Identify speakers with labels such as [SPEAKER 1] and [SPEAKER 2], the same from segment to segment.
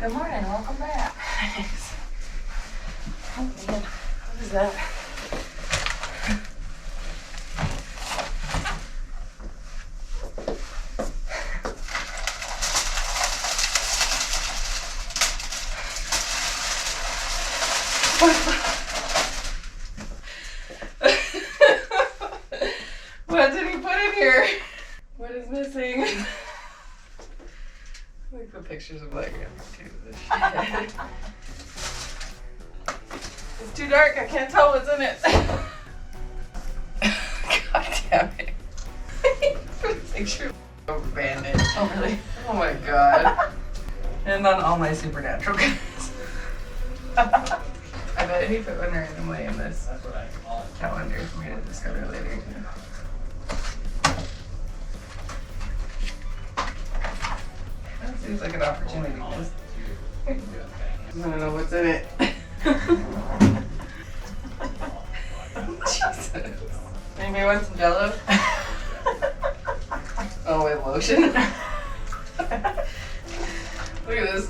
[SPEAKER 1] Good morning, welcome back. Thanks. Oh man, what is that? What did he put in here? What is missing? Let me put pictures of like too. It's too dark, I can't tell what's in it. God damn it. Picture of a bandit. Oh really? Oh my god. And on all my supernatural guys. I bet he put one randomly in this calendar for me to discover later. That seems like an opportunity. I don't know what's in it. Jesus. Anybody want some Jello? Oh, wait, lotion? Look at this.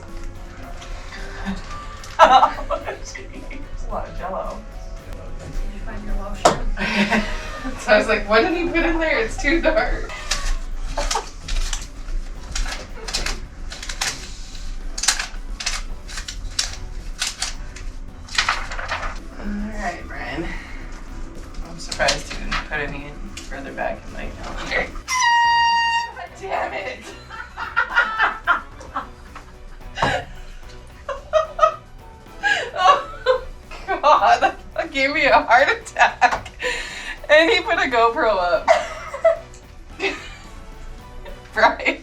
[SPEAKER 1] Oh, there's a lot of Jello. Did you find your lotion? So I was like, what did he put in there? It's too dark. Alright, Brian. I'm surprised he didn't put any further back in my calendar. God damn it! Oh god, that gave me a heart attack. And he put a GoPro up. Brian.